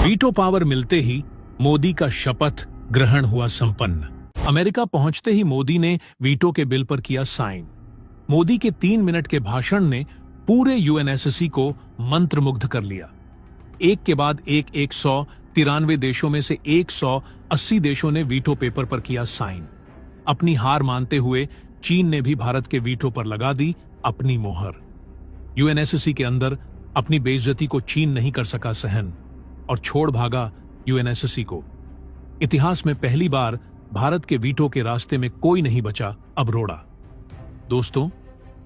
Veto power मिलते ही मोदी का शपथ ग्रहण हुआ संपन्न। अमेरिका पहुंचते ही मोदी ने वीटो के बिल पर किया साइन। मोदी के 3 मिनट के भाषण ने पूरे यूएनएससी को मंत्रमुग्ध कर लिया। एक के बाद एक 193 देशों में से 180 देशों ने वीटो पेपर पर किया साइन। अपनी हार मानते हुए चीन ने भी भारत के वीटो पर लगा दी अपनी मोहर। यूएनएससी के अंदर अपनी बेइज्जती को चीन नहीं कर सका सहन और छोड़ भागा यूएनएससी को। इतिहास में पहली बार भारत के वीटो के रास्ते में कोई नहीं बचा अब रोड़ा। दोस्तों,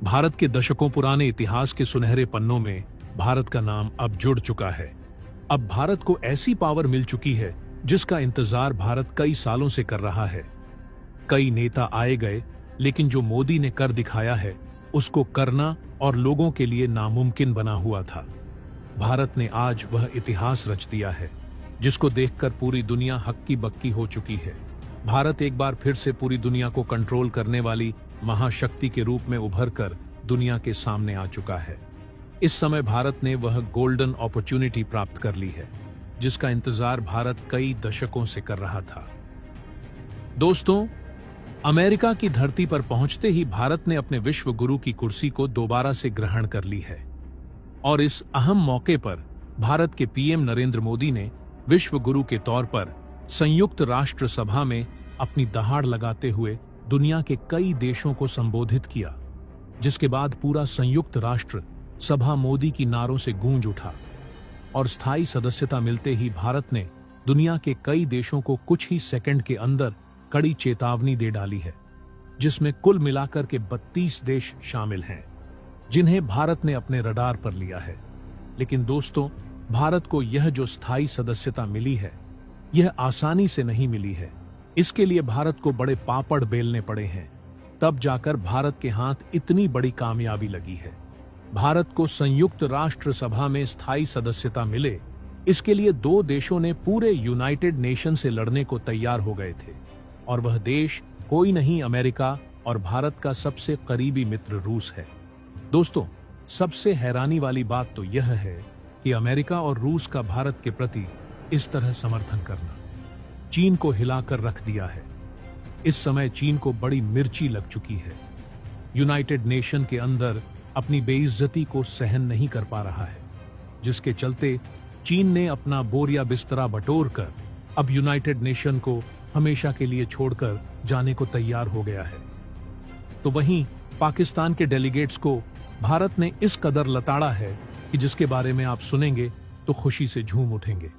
भारत के दशकों पुराने इतिहास के सुनहरे पन्नों में भारत का नाम अब जुड़ चुका है। अब भारत को ऐसी पावर मिल चुकी है जिसका इंतजार भारत कई सालों से कर रहा है। कई नेता आए गए, लेकिन जो मोदी ने कर दिखाया है उसको करना और लोगों के लिए नामुमकिन बना हुआ था। भारत ने आज वह इतिहास रच दिया है जिसको देखकर पूरी दुनिया हक्की बक्की हो चुकी है। भारत एक बार फिर से पूरी दुनिया को कंट्रोल करने वाली महाशक्ति के रूप में उभर कर दुनिया के सामने आ चुका है। इस समय भारत ने वह गोल्डन अपॉर्चुनिटी प्राप्त कर ली है जिसका इंतजार भारत कई दशकों से कर रहा था। दोस्तों, अमेरिका की धरती पर पहुंचते ही भारत ने अपने विश्व गुरु की कुर्सी को दोबारा से ग्रहण कर ली है और इस अहम मौके पर भारत के पीएम नरेंद्र मोदी ने विश्व गुरु के तौर पर संयुक्त राष्ट्र सभा में अपनी दहाड़ लगाते हुए दुनिया के कई देशों को संबोधित किया, जिसके बाद पूरा संयुक्त राष्ट्र सभा मोदी की नारों से गूंज उठा और स्थायी सदस्यता मिलते ही भारत ने दुनिया के कई देशों को कुछ ही सेकंड के अंदर कड़ी चेतावनी दे डाली है, जिसमें कुल मिलाकर के 32 देश शामिल हैं जिन्हें भारत ने अपने रडार पर लिया है। लेकिन दोस्तों, भारत को यह जो स्थायी सदस्यता मिली है यह आसानी से नहीं मिली है। इसके लिए भारत को बड़े पापड़ बेलने पड़े हैं, तब जाकर भारत के हाथ इतनी बड़ी कामयाबी लगी है। भारत को संयुक्त राष्ट्र सभा में स्थायी सदस्यता मिले, इसके लिए 2 देशों ने पूरे यूनाइटेड नेशन से लड़ने को तैयार हो गए थे और वह देश कोई नहीं, अमेरिका और भारत का सबसे करीबी मित्र रूस है। दोस्तों, सबसे हैरानी वाली बात तो यह है कि अमेरिका और रूस का भारत के प्रति इस तरह समर्थन करना चीन को हिलाकर रख दिया है। इस समय चीन को बड़ी मिर्ची लग चुकी है। यूनाइटेड नेशन के अंदर अपनी बेइज्जती को सहन नहीं कर पा रहा है, जिसके चलते चीन ने अपना बोरिया बिस्तरा बटोरकर अब यूनाइटेड नेशन को हमेशा के लिए छोड़कर जाने को तैयार हो गया है। तो वहीं पाकिस्तान के डेलीगेट्स को भारत ने इस कदर लताड़ा है कि जिसके बारे में आप सुनेंगे तो खुशी से झूम उठेंगे।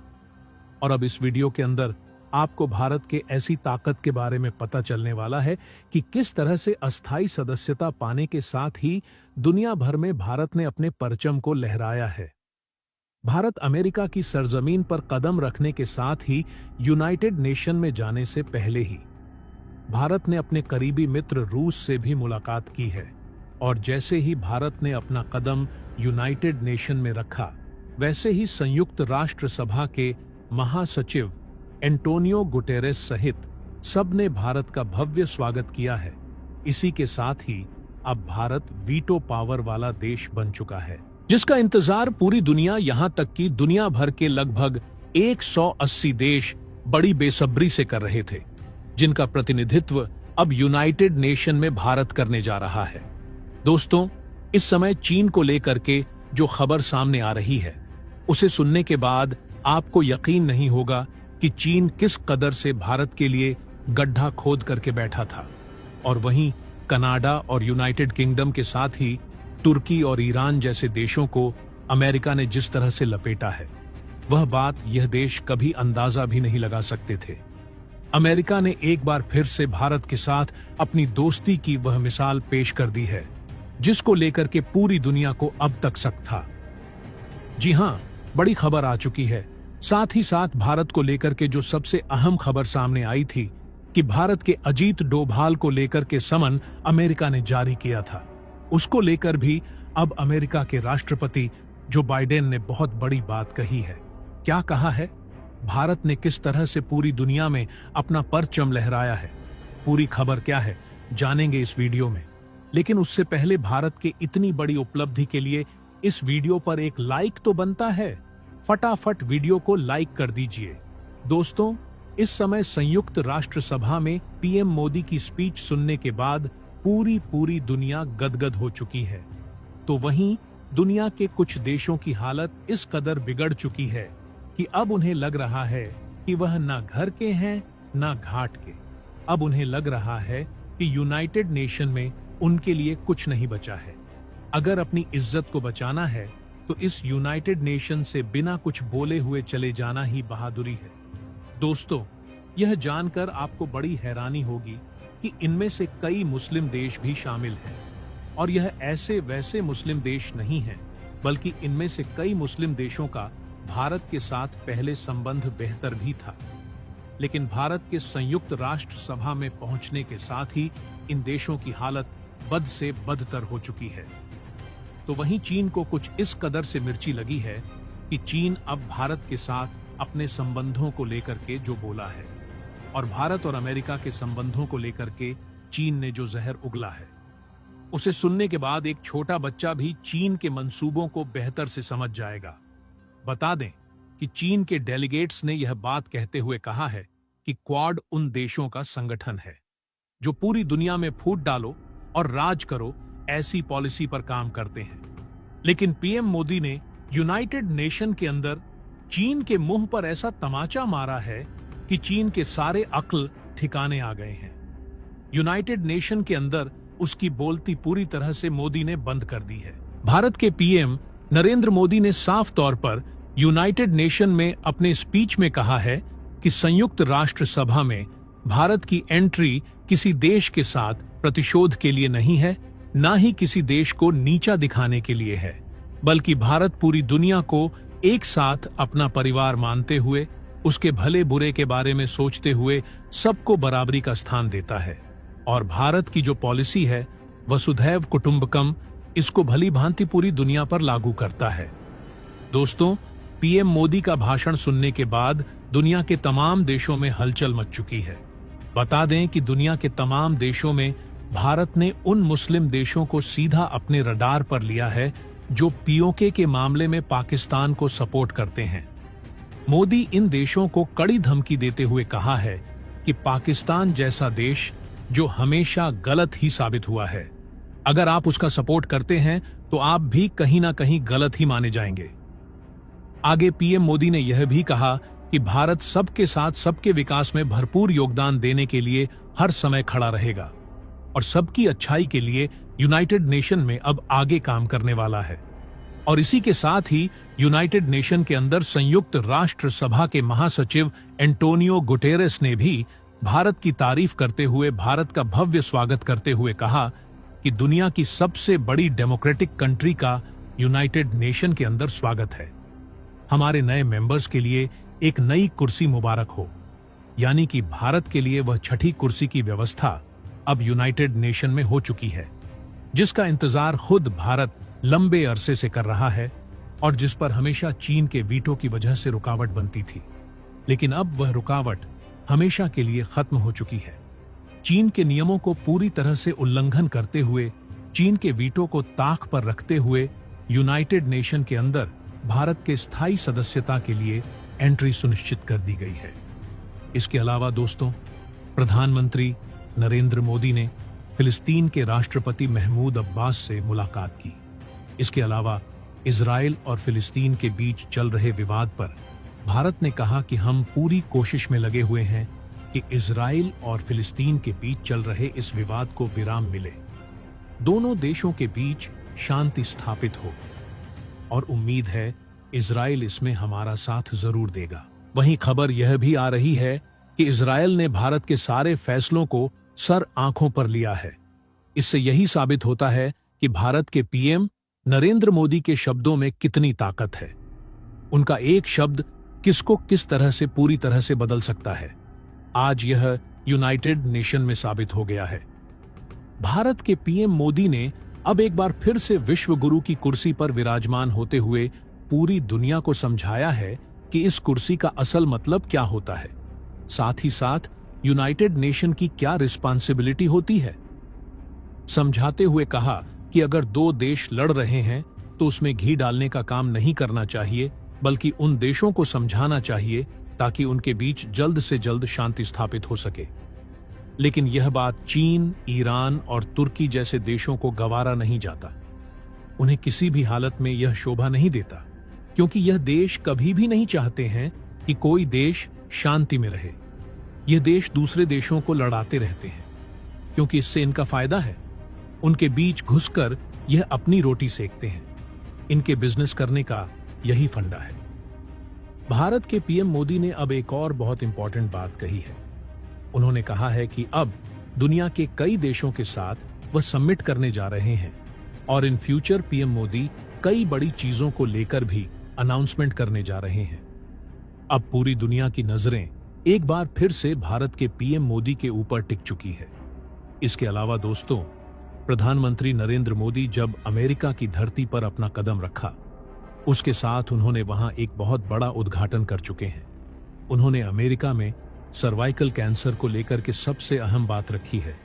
और अब इस वीडियो के अंदर आपको भारत के ऐसी ताकत के बारे में पता चलने वाला है कि किस तरह से अस्थायी सदस्यता पाने के साथ ही दुनिया भर में भारत ने अपने परचम को लहराया है। भारत अमेरिका की सरजमीन पर कदम रखने के साथ ही यूनाइटेड नेशन में जाने से पहले ही भारत ने अपने करीबी मित्र रूस से भी मुलाकात की है और जैसे ही भारत ने अपना कदम यूनाइटेड नेशन में रखा, वैसे ही संयुक्त राष्ट्र सभा के महासचिव एंटोनियो गुटेरेस सहित सबने भारत का भव्य स्वागत किया है। इसी के साथ ही अब भारत वीटो पावर वाला देश बन चुका है, जिसका इंतजार पूरी दुनिया, यहां तक कि दुनिया भर के लगभग 180 देश बड़ी बेसब्री से कर रहे थे, जिनका प्रतिनिधित्व अब यूनाइटेड नेशन में भारत करने जा रहा है। दोस्तों, इस समय चीन को लेकर के जो खबर सामने आ रही है, उसे सुनने के बाद आपको यकीन नहीं होगा कि चीन किस कदर से भारत के लिए गड्ढा खोद करके बैठा था और वहीं कनाडा और यूनाइटेड किंगडम के साथ ही तुर्की और ईरान जैसे देशों को अमेरिका ने जिस तरह से लपेटा है, वह बात यह देश कभी अंदाजा भी नहीं लगा सकते थे। अमेरिका ने एक बार फिर से भारत के साथ अपनी दोस्ती की वह मिसाल पेश कर दी है जिसको लेकर के पूरी दुनिया को अब तक शक था। जी हां, बड़ी खबर आ चुकी है। साथ ही साथ भारत को लेकर के जो सबसे अहम खबर सामने आई थी कि भारत के अजीत डोभाल को लेकर के समन अमेरिका ने जारी किया था, उसको लेकर भी अब अमेरिका के राष्ट्रपति जो बाइडेन ने बहुत बड़ी बात कही है। क्या कहा है? भारत ने किस तरह से पूरी दुनिया में अपना परचम लहराया है। पूरी खबर क्या है, जानेंगे इस वीडियो में। लेकिन उससे पहले भारत के इतनी बड़ी उपलब्धि के लिए इस वीडियो पर एक लाइक तो बनता है। फटाफट वीडियो को लाइक कर दीजिए। दोस्तों, इस समय संयुक्त राष्ट्र सभा में पीएम मोदी की स्पीच सुनने के बाद पूरी दुनिया गदगद हो चुकी है। तो वहीं दुनिया के कुछ देशों की हालत इस कदर बिगड़ चुकी है कि अब उन्हें लग रहा है कि वह ना घर के हैं ना घाट के। अब उन्हें लग रहा है कि यूनाइटेड नेशन में उनके लिए कुछ नहीं बचा है। अगर अपनी इज्जत को बचाना है तो इस यूनाइटेड नेशन से बिना कुछ बोले हुए चले जाना ही बहादुरी है। दोस्तों, यह जानकर आपको बड़ी हैरानी होगी कि इनमें से कई मुस्लिम देश भी शामिल हैं, और यह ऐसे वैसे मुस्लिम देश नहीं हैं, बल्कि इनमें से कई मुस्लिम देशों का भारत के साथ पहले संबंध बेहतर भी था। लेकिन भारत के संयुक्त राष्ट्र सभा में पहुंचने के साथ ही इन देशों की हालत बद से बदतर हो चुकी है। तो वहीं चीन को कुछ इस कदर से मिर्ची लगी है कि चीन अब भारत के साथ अपने संबंधों को लेकर के जो बोला है, और भारत और अमेरिका के संबंधों को लेकर के चीन ने जो जहर उगला है, उसे सुनने के बाद एक छोटा बच्चा भी चीन के मंसूबों को बेहतर से समझ जाएगा। बता दें कि चीन के डेलीगेट्स ने यह बात कहते हुए कहा है कि क्वाड उन देशों का संगठन है जो पूरी दुनिया में फूट डालो और राज करो ऐसी पॉलिसी पर काम करते हैं। लेकिन पीएम मोदी ने यूनाइटेड नेशन के अंदर चीन के मुंह पर ऐसा तमाचा मारा है कि चीन के सारे अक्ल ठिकाने आ गए हैं। यूनाइटेड नेशन के अंदर उसकी बोलती पूरी तरह से मोदी ने बंद कर दी है। भारत के पीएम नरेंद्र मोदी ने साफ तौर पर यूनाइटेड नेशन में अपने स्पीच में कहा है कि संयुक्त राष्ट्र सभा में भारत की एंट्री किसी देश के साथ प्रतिशोध के लिए नहीं है, ना ही किसी देश को नीचा दिखाने के लिए है, बल्कि भारत पूरी दुनिया को एक साथ अपना परिवार मानते हुए, उसके भले बुरे के बारे में सोचते हुए सबको बराबरी का स्थान देता है। और भारत की जो पॉलिसी है वसुधैव कुटुंबकम, इसको भली भांति पूरी दुनिया पर लागू करता है। दोस्तों, पीएम मोदी का भाषण सुनने के बाद दुनिया के तमाम देशों में हलचल मच चुकी है। बता दें कि दुनिया के तमाम देशों में भारत ने उन मुस्लिम देशों को सीधा अपने रडार पर लिया है जो पीओके के मामले में पाकिस्तान को सपोर्ट करते हैं। मोदी इन देशों को कड़ी धमकी देते हुए कहा है कि पाकिस्तान जैसा देश जो हमेशा गलत ही साबित हुआ है, अगर आप उसका सपोर्ट करते हैं तो आप भी कहीं ना कहीं गलत ही माने जाएंगे। आगे पीएम मोदी ने यह भी कहा कि भारत सबके साथ सबके विकास में भरपूर योगदान देने के लिए हर समय खड़ा रहेगा और सबकी अच्छाई के लिए यूनाइटेड नेशन में अब आगे काम करने वाला है। और इसी के साथ ही यूनाइटेड नेशन के अंदर संयुक्त राष्ट्र सभा के महासचिव एंटोनियो गुटेरेस ने भी भारत की तारीफ करते हुए भारत का भव्य स्वागत करते हुए कहा कि दुनिया की सबसे बड़ी डेमोक्रेटिक कंट्री का यूनाइटेड नेशन के अंदर स्वागत है। हमारे नए मेंबर्स के लिए एक नई कुर्सी मुबारक हो। यानी कि भारत के लिए वह छठी कुर्सी की व्यवस्था अब यूनाइटेड नेशन में हो चुकी है, जिसका इंतजार खुद भारत लंबे अरसे से कर रहा है और जिस पर हमेशा चीन के वीटो की वजह से रुकावट बनती थी। लेकिन अब वह रुकावट हमेशा के लिए खत्म हो चुकी है। चीन के नियमों को पूरी तरह से उल्लंघन करते हुए, चीन के वीटो को ताक पर रखते हुए यूनाइटेड नेशन के अंदर भारत के स्थायी सदस्यता के लिए एंट्री सुनिश्चित कर दी गई है। इसके अलावा दोस्तों, प्रधानमंत्री नरेंद्र मोदी ने फिलिस्तीन के राष्ट्रपति महमूद अब्बास से मुलाकात की। इसके अलावा इजराइल और फिलिस्तीन के बीच चल रहे विवाद पर भारत ने कहा कि हम पूरी कोशिश में लगे हुए हैं कि इजराइल और फिलिस्तीन के बीच चल रहे इस विवाद को विराम मिले, दोनों देशों के बीच शांति स्थापित हो, और उम्मीद है इजराइल इसमें हमारा साथ जरूर देगा। वहीं खबर यह भी आ रही है कि इजराइल ने भारत के सारे फैसलों को सर आंखों पर लिया है। इससे यही साबित होता है कि भारत के पीएम नरेंद्र मोदी के शब्दों में कितनी ताकत है। उनका एक शब्द किसको किस तरह से पूरी तरह से बदल सकता है, आज यह यूनाइटेड नेशन में साबित हो गया है। भारत के पीएम मोदी ने अब एक बार फिर से विश्व गुरु की कुर्सी पर विराजमान होते हुए पूरी दुनिया को समझाया है कि इस कुर्सी का असल मतलब क्या होता है, साथ ही साथ यूनाइटेड नेशन की क्या रिस्पांसिबिलिटी होती है। समझाते हुए कहा कि अगर दो देश लड़ रहे हैं तो उसमें घी डालने का काम नहीं करना चाहिए, बल्कि उन देशों को समझाना चाहिए ताकि उनके बीच जल्द से जल्द शांति स्थापित हो सके। लेकिन यह बात चीन, ईरान और तुर्की जैसे देशों को गवारा नहीं जाता। उन्हें किसी भी हालत में यह शोभा नहीं देता, क्योंकि यह देश कभी भी नहीं चाहते हैं कि कोई देश शांति में रहे। यह देश दूसरे देशों को लड़ाते रहते हैं, क्योंकि इससे इनका फायदा है। उनके बीच घुसकर यह अपनी रोटी सेकते हैं। इनके बिजनेस करने का यही फंडा है। भारत के पीएम मोदी ने अब एक और बहुत इंपॉर्टेंट बात कही है। उन्होंने कहा है कि अब दुनिया के कई देशों के साथ वह समिट करने जा रहे हैं और इन फ्यूचर पीएम मोदी कई बड़ी चीजों को लेकर भी अनाउंसमेंट करने जा रहे हैं। अब पूरी दुनिया की नजरें एक बार फिर से भारत के पीएम मोदी के ऊपर टिक चुकी है। इसके अलावा दोस्तों, प्रधानमंत्री नरेंद्र मोदी जब अमेरिका की धरती पर अपना कदम रखा, उसके साथ उन्होंने वहां एक बहुत बड़ा उद्घाटन कर चुके हैं। उन्होंने अमेरिका में सर्वाइकल कैंसर को लेकर के सबसे अहम बात रखी है।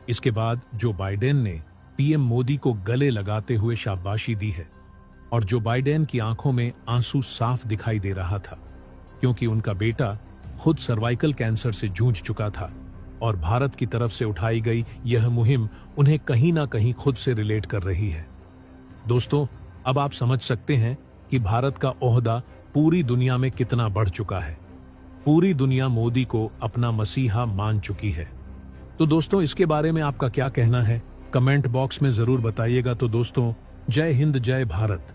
इसके बाद जो बाइडेन ने पीएम मोदी को गले लगाते हुए शाबाशी दी है, और जो बाइडेन की आंखों में आंसू साफ दिखाई दे रहा था, क्योंकि उनका बेटा खुद सर्वाइकल कैंसर से जूझ चुका था और भारत की तरफ से उठाई गई यह मुहिम उन्हें कहीं ना कहीं खुद से रिलेट कर रही है। दोस्तों, अब आप समझ सकते हैं कि भारत का ओहदा पूरी दुनिया में कितना बढ़ चुका है। पूरी दुनिया मोदी को अपना मसीहा मान चुकी है। तो दोस्तों, इसके बारे में आपका क्या कहना है, कमेंट बॉक्स में जरूर बताइएगा। तो दोस्तों, जय हिंद, जय भारत।